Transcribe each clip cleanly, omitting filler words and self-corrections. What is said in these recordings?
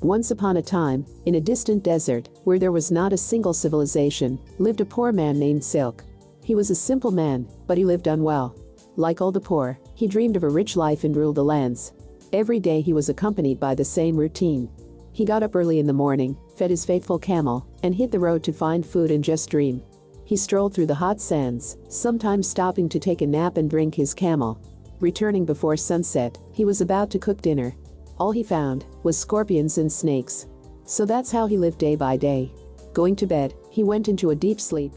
Once upon a time, in a distant desert, where there was not a single civilization, lived a poor man named Silk. He was a simple man, but he lived unwell. Like all the poor, he dreamed of a rich life and ruled the lands. Every day he was accompanied by the same routine. He got up early in the morning, fed his faithful camel, and hit the road to find food and just dream. He strolled through the hot sands, sometimes stopping to take a nap and drink his camel. Returning before sunset, he was about to cook dinner. All he found was scorpions and snakes. So that's how he lived day by day. Going to bed, he went into a deep sleep.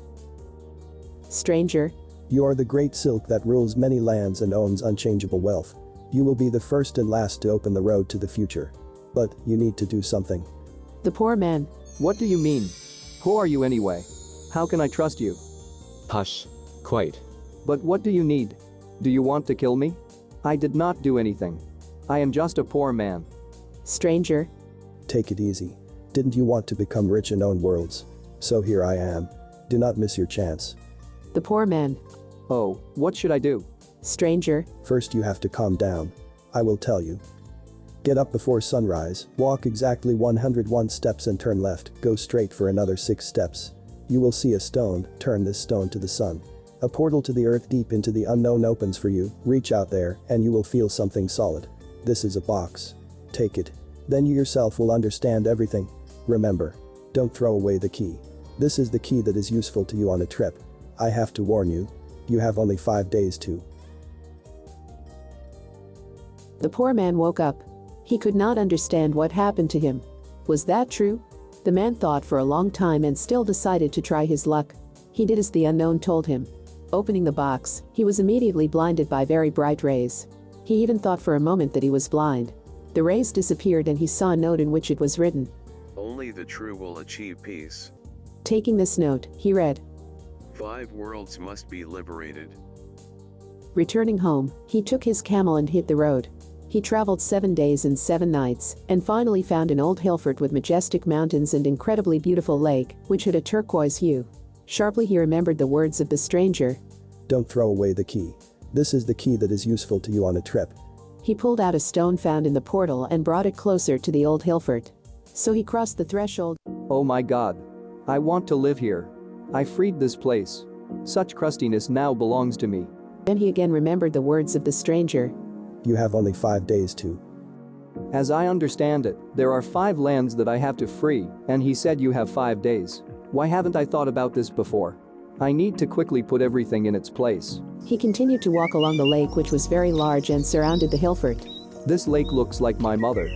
Stranger. You are the great Silk that rules many lands and owns unchangeable wealth. You will be the first and last to open the road to the future. But you need to do something. The poor man. What do you mean? Who are you anyway? How can I trust you? Hush. Quiet. But what do you need? Do you want to kill me? I did not do anything. I am just a poor man. Stranger. Take it easy. Didn't you want to become rich and own worlds? So here I am. Do not miss your chance. The poor man. Oh, what should I do? Stranger. First you have to calm down. I will tell you. Get up before sunrise, walk exactly 101 steps and turn left, go straight for another 6 steps. You will see a stone, turn this stone to the sun. A portal to the earth deep into the unknown opens for you, reach out there, and you will feel something solid. This is a box. Take it. Then you yourself will understand everything. Remember. Don't throw away the key. This is the key that is useful to you on a trip. I have to warn you. You have only 5 days to. The poor man woke up. He could not understand what happened to him. Was that true? The man thought for a long time and still decided to try his luck. He did as the unknown told him. Opening the box, he was immediately blinded by very bright rays. He even thought for a moment that he was blind. The rays disappeared and he saw a note in which it was written. Only the true will achieve peace. Taking this note, he read. 5 worlds must be liberated. Returning home, he took his camel and hit the road. He traveled 7 days and 7 nights, and finally found an old hill fort with majestic mountains and incredibly beautiful lake, which had a turquoise hue. Sharply he remembered the words of the stranger. Don't throw away the key. This is the key that is useful to you on a trip. He pulled out a stone found in the portal and brought it closer to the old hill fort. So he crossed the threshold. Oh my God. I want to live here. I freed this place. Such crustiness now belongs to me. Then he again remembered the words of the stranger. You have only 5 days to. As I understand it, there are 5 lands that I have to free, and he said you have 5 days. Why haven't I thought about this before? I need to quickly put everything in its place. He continued to walk along the lake, which was very large and surrounded the hill fort. This lake looks like my mother.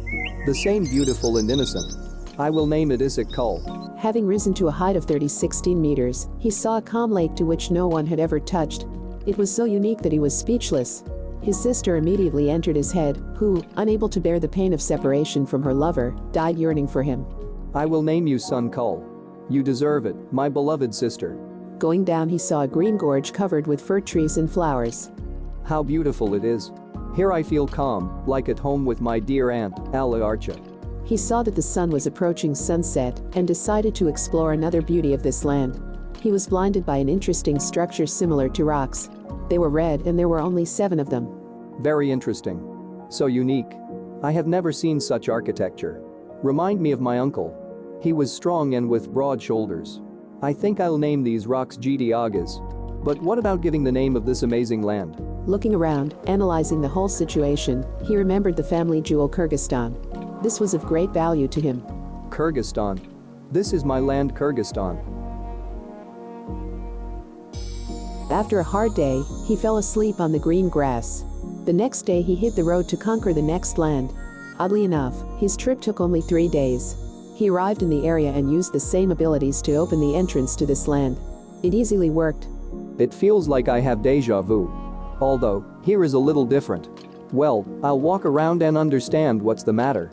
The same beautiful and innocent. I will name it Isaac Kull. Having risen to a height of 16 meters, he saw a calm lake to which no one had ever touched. It was so unique that he was speechless. His sister immediately entered his head, who, unable to bear the pain of separation from her lover, died yearning for him. I will name you Sun Kull. You deserve it, my beloved sister. Going down he saw a green gorge covered with fir trees and flowers. How beautiful it is. Here I feel calm, like at home with my dear aunt, Ala Archa. He saw that the sun was approaching sunset and decided to explore another beauty of this land. He was blinded by an interesting structure similar to rocks. They were red and there were only 7 of them. Very interesting. So unique. I have never seen such architecture. Remind me of my uncle. He was strong and with broad shoulders. I think I'll name these rocks Gdiagas. But what about giving the name of this amazing land? Looking around, analyzing the whole situation, he remembered the family jewel Kyrgyzstan. This was of great value to him. Kyrgyzstan. This is my land, Kyrgyzstan. After a hard day, he fell asleep on the green grass. The next day he hit the road to conquer the next land. Oddly enough, his trip took only 3 days. He arrived in the area and used the same abilities to open the entrance to this land. It easily worked. It feels like I have deja vu. Although, here is a little different. Well, I'll walk around and understand what's the matter.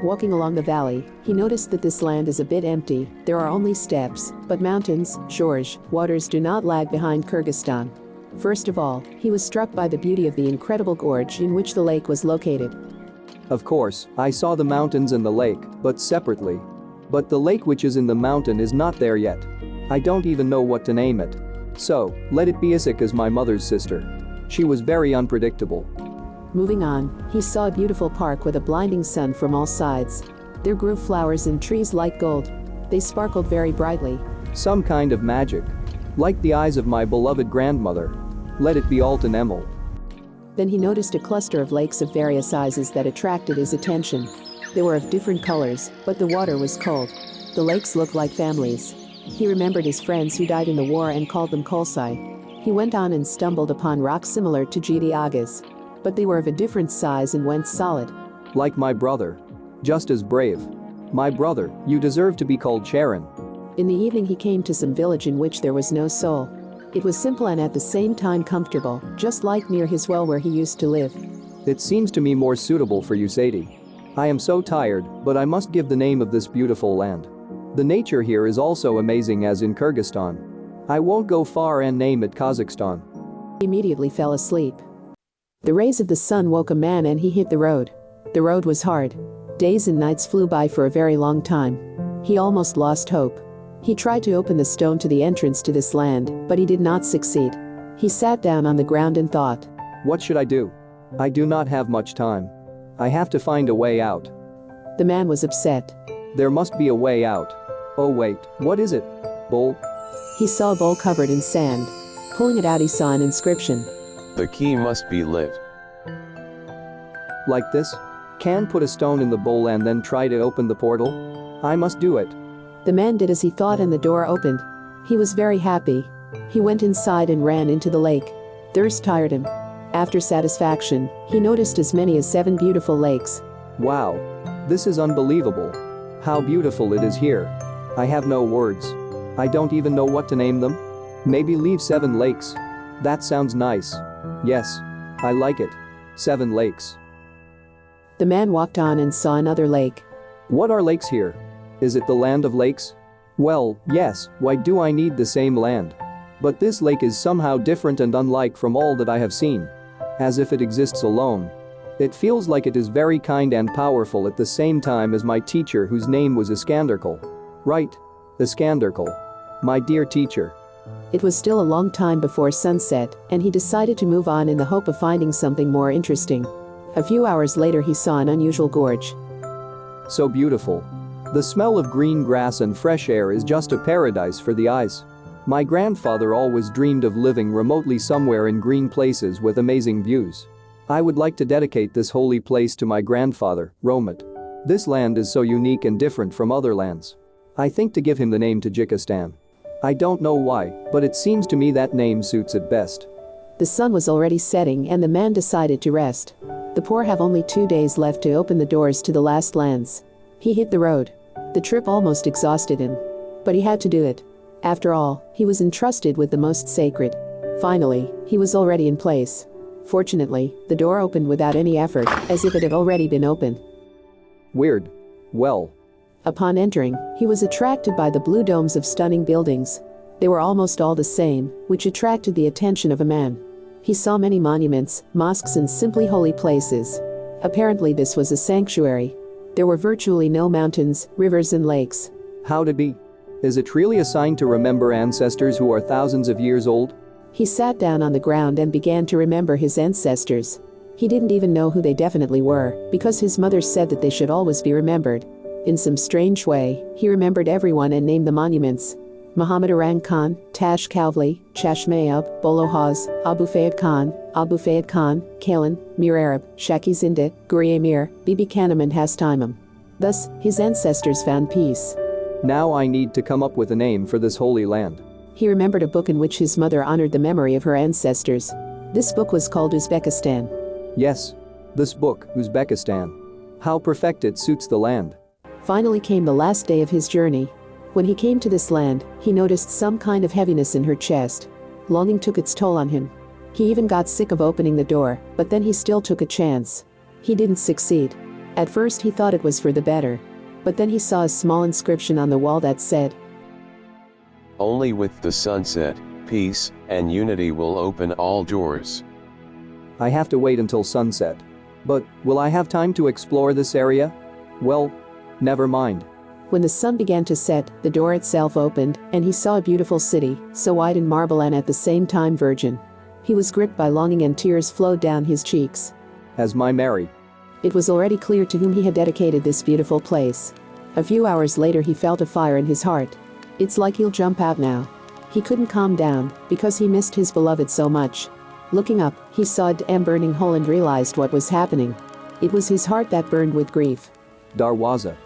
Walking along the valley, he noticed that this land is a bit empty. There are only steppes, but mountains, shores, waters do not lag behind Kyrgyzstan. First of all, he was struck by the beauty of the incredible gorge in which the lake was located. Of course, I saw the mountains and the lake, but separately. But the lake which is in the mountain is not there yet. I don't even know what to name it. So, let it be Isaac as my mother's sister. She was very unpredictable. Moving on, he saw a beautiful park with a blinding sun from all sides. There grew flowers and trees like gold. They sparkled very brightly. Some kind of magic. Like the eyes of my beloved grandmother. Let it be Alton Emil. Then he noticed a cluster of lakes of various sizes that attracted his attention. They were of different colors, but the water was cold. The lakes looked like families. He remembered his friends who died in the war and called them Kolsai. He went on and stumbled upon rocks similar to Gediagas. But they were of a different size and went solid. Like my brother. Just as brave. My brother, you deserve to be called Charon. In the evening he came to some village in which there was no soul. It was simple and at the same time comfortable, just like near his well where he used to live. It seems to me more suitable for you, Sadie. I am so tired, but I must give the name of this beautiful land. The nature here is also amazing as in Kyrgyzstan. I won't go far and name it Kazakhstan. He immediately fell asleep. The rays of the sun woke a man and he hit the road. The road was hard. Days and nights flew by for a very long time. He almost lost hope. He tried to open the stone to the entrance to this land, but he did not succeed. He sat down on the ground and thought. What should I do? I do not have much time. I have to find a way out. The man was upset. There must be a way out. Oh wait, what is it? Bowl? He saw a bowl covered in sand. Pulling it out he saw an inscription. The key must be lit. Like this? Can put a stone in the bowl and then try to open the portal? I must do it. The man did as he thought and the door opened. He was very happy. He went inside and ran into the lake. Thirst tired him. After satisfaction, he noticed as many as 7 beautiful lakes. Wow. This is unbelievable. How beautiful it is here. I have no words. I don't even know what to name them. Maybe leave 7 lakes. That sounds nice. Yes. I like it. 7 lakes. The man walked on and saw another lake. What are lakes here? Is it the land of lakes? Well, yes, why do I need the same land? But this lake is somehow different and unlike from all that I have seen. As if it exists alone. It feels like it is very kind and powerful at the same time as my teacher whose name was Iskanderkul. Right. Iskanderkul. My dear teacher. It was still a long time before sunset, and he decided to move on in the hope of finding something more interesting. A few hours later he saw an unusual gorge. So beautiful. The smell of green grass and fresh air is just a paradise for the eyes. My grandfather always dreamed of living remotely somewhere in green places with amazing views. I would like to dedicate this holy place to my grandfather, Romat. This land is so unique and different from other lands. I think to give him the name Tajikistan. I don't know why, but it seems to me that name suits it best. The sun was already setting and the man decided to rest. The poor have only 2 days left to open the doors to the last lands. He hit the road. The trip almost exhausted him. But he had to do it. After all, he was entrusted with the most sacred. Finally, he was already in place. Fortunately, the door opened without any effort, as if it had already been opened. Weird. Well. Upon entering, he was attracted by the blue domes of stunning buildings. They were almost all the same, which attracted the attention of a man. He saw many monuments, mosques and simply holy places. Apparently this was a sanctuary. There were virtually no mountains, rivers and lakes. How to be? Is it really a sign to remember ancestors who are thousands of years old? He sat down on the ground and began to remember his ancestors. He didn't even know who they definitely were, because his mother said that they should always be remembered. In some strange way, he remembered everyone and named the monuments. Muhammad Arang Khan, Tash Kavli, Chashmayab, Bolohaz, Abu Fayed Khan, Kalan, Mir Arab, Shaki Zinda, Guri Emir, Bibi Kanem and Hastimam. Thus, his ancestors found peace. Now I need to come up with a name for this holy land. He remembered a book in which his mother honored the memory of her ancestors. This book was called Uzbekistan. Yes. This book, Uzbekistan. How perfect it suits the land. Finally came the last day of his journey. When he came to this land, he noticed some kind of heaviness in her chest. Longing took its toll on him. He even got sick of opening the door, but then he still took a chance. He didn't succeed. At first he thought it was for the better. But then he saw a small inscription on the wall that said, Only with the sunset, peace, and unity will open all doors. I have to wait until sunset. But, will I have time to explore this area? Well, never mind. When the sun began to set, the door itself opened, and he saw a beautiful city, so white in marble and at the same time virgin. He was gripped by longing and tears flowed down his cheeks. As my Mary. It was already clear to whom he had dedicated this beautiful place. A few hours later he felt a fire in his heart. It's like he'll jump out now. He couldn't calm down because he missed his beloved so much. Looking up, he saw a damn burning hole and realized what was happening. It was his heart that burned with grief. Darwaza.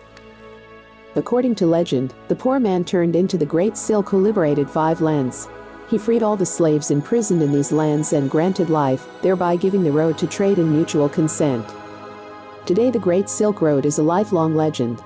According to legend, the poor man turned into the Great Silk who liberated 5 lands. He freed all the slaves imprisoned in these lands and granted life, thereby giving the road to trade and mutual consent. Today the Great Silk Road is a lifelong legend.